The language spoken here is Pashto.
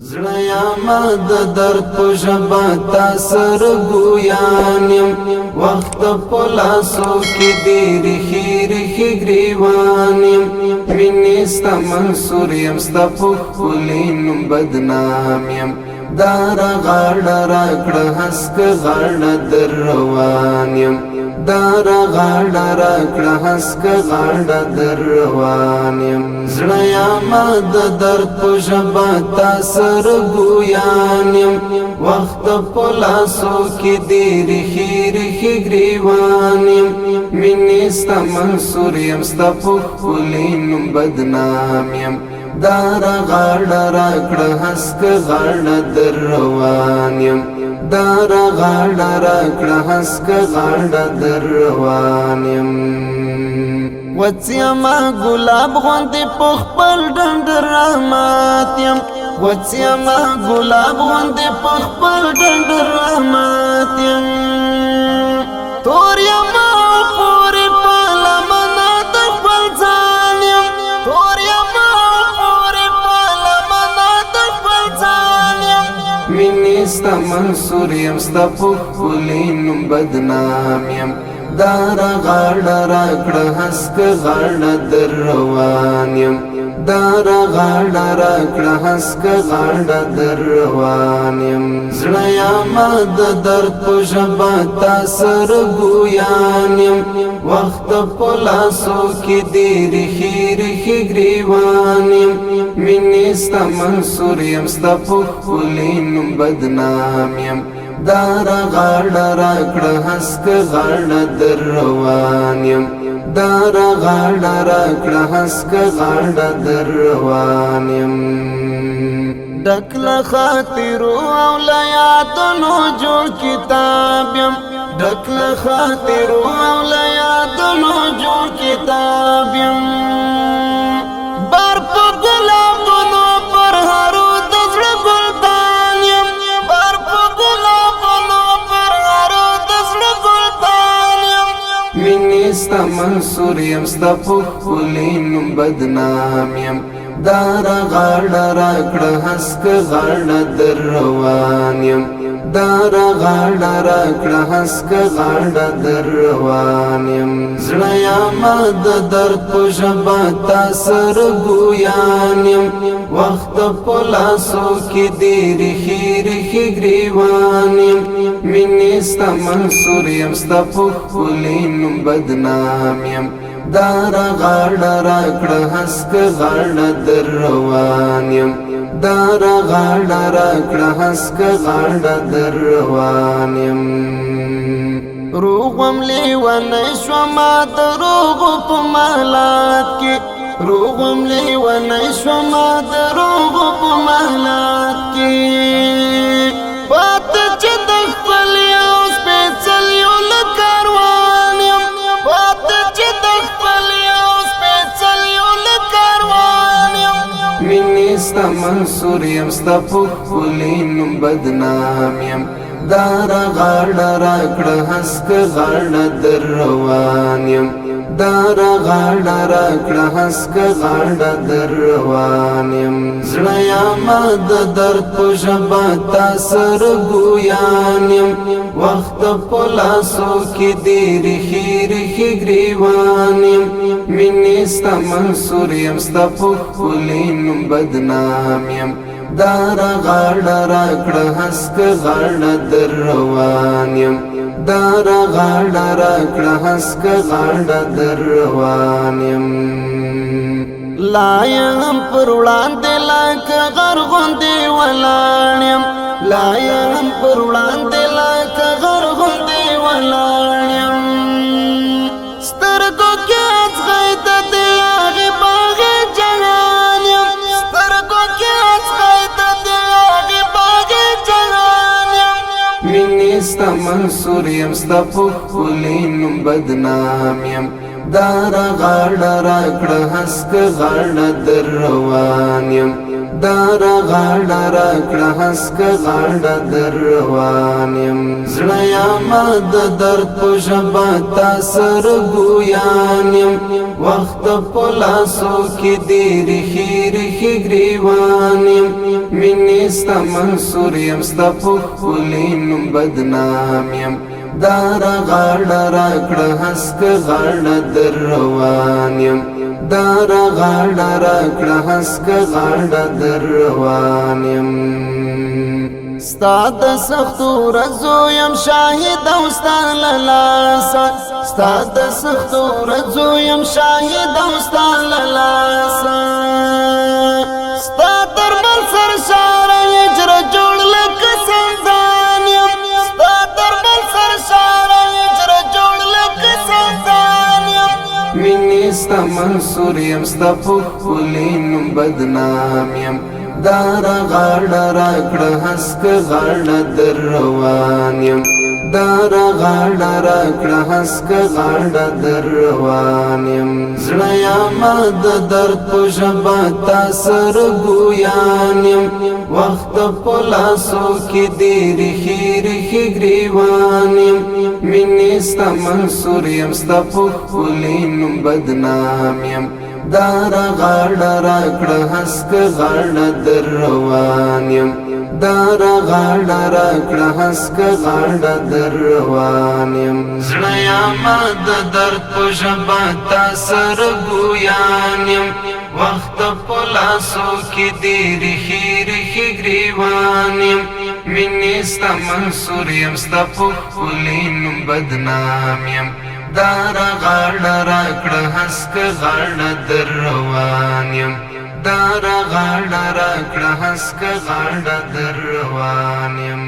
زړیا ما د درد په ژبه تا سره ګویان یم وخت په لاسو کې دی ریښې ریښې ګریوان یم مینې ستا منصور یم ستا په ښکلي نوم بدنام یم دا راغاړه راکړه هسکه غاړه در روان یم دا راغاړه راکړه هسکه غاړه در روان یم زړیا ما د درد په ژبه تا سره ګویان یم وخت په لاسو کې دی ریښې ریښې ګریوان یم مینې ستا منصور یم ستا په ښکلي نوم بدنام یم دا راغاړه راکړه هسکه غاړه در روان یم دا راغاړه راکړه هسکه غاړه در روان یم وڅیما ګلاب غوندې په خپل ډنډ رحمت یم وڅیما ګلاب غوندې په خپل ډنډ رحمت یم تور یم پورې په لمنه د خپل ځان یم تور یم پورې په لمنه د خپل ځان یم مینې ستا منصور یم ستا په ښکلي نوم بدنام یم دا راغاړه راکړه هسکه غاړه در روان یم دا راغاړه راکړه هسکه غاړه در روان یم زړیا ما د درد په ژبه تا سره ګویان یم وخت په لاسو کې دی ریښې ریښې ګریوان یم مینې ستا منصور یم ستا په ښکلي نوم بدنام یم دا راغاړه راکړه هسکه غاړه در روان یم دا راغاړه راکړه هسکه غاړه در روان یم ډک له خاطرو او له یادونو جوړ کتاب یم ډک له خاطرو او له یادونو جوړ کتاب یم بار په ګلابونو پر هرو د زړه ګلدان یم بار په ګلابونو پر هرو د زړه ګلدان یم مینې ستا منصور یم ستا په ښکلي نوم بدنام یم دا راغاړه راکړه هسکه غاړه در روان یم دا راغاړه راکړه هسکه غاړه در روان یم زړیا ما د درد په ژبه تا سره ګویان یم وخت په لاسو کې دی ریښې ریښې ګریوان یم مینې ستا منصور یم ستا په ښکلي نوم بدنام یم دا راغاړه راکړه هسکه غاړه در روان یم دا راغاړه راکړه هسکه غاړه در روان یم روغم لیونی شوما د روغو په محلات کې روغم لیونی شوما د روغو په محلات کې پاتې چې د خپل یو سپېڅلیو له کاروان یم پاتې چې د خپل یو سپېڅلیو له کاروان یم مینې ستا منصور یم ستا په ښکلي نوم بدنام یم دا راغاړه راکړه هسکه غاړه در روان یم دا راغاړه راکړه هسکه غاړه در روان یم زړیا ما د درد په ژبه تا سره ګویان یم وخت په لاسو کې دی ریښې ریښې ګریوان یم مینې ستا منصور یم ستا په ښکلي نوم بدنام یم دا راغاړه راکړه هسکه غاړه در روان یم دا راغاړه راکړه هسکه غاړه در روان یم لا یم پر وړاندې لکه غر غوندې ولاړ یم لا یم پر وړاندې لکه غر غوندې ولاړ یم سترګو کې اڅغی د دې هغې باغې جهان یم سترګو کې اڅغی د دې هغې باغې جهان یم مینې ستا منصور یم ستا په ښکلي نوم بدنام یم دا راغاړه راکړه هسکه غاړه در روان یم دار غاړه راکړه هسکه غاړه در روان یم زړه یمه د درد په ژبه تا سره ګویان یم وخت په لاسو کې دې ریښې ریښې ګریوان یم مینې ستا منصور یم ستا په ښکلي نوم بدنام یم دار غاړه راکړه هسکه غاړه در روان یم دار غاړه راکړه هسکه غاړه در روان یم ستا د سختو ورځو یم شاهد او ستا له لاسه ستا د سختو ورځو یم شاهد او ستا له لاسه ستا درمل سرشاره هجره جوړ لکه سندان یم ستا درمل سرشاره هجره جوړ لکه سندان یم مینې ستا منصور یم ستا په ښکلي نوم بدنام یم دار غاړه راکړه هسکه غاړه در روان یم دار غاړه راکړه هسکه غاړه در روان یم زړه یمه د درد په ژبه تا سره ګویان یم وخت په لاسو کې دې ریښې ریښې ګریوان یم مینې ستا منصور یم ستا په ښکلي نوم بدنام یم دار غاړه راکړه هسکه غاړه در روان یم دار غاړه راکړه هسکه غاړه در روان یم زړه یمه د درد په ژبه تا سره ګویان یم وخت په لاسو کې دې ریښې ریښې ګریوان یم مینې ستا منصور یم ستا په ښکلي نوم بدنام یم دار غاړه راکړه هسکه غاړه در روان یم دار غاړه راکړه هسکه غاړه در روان یم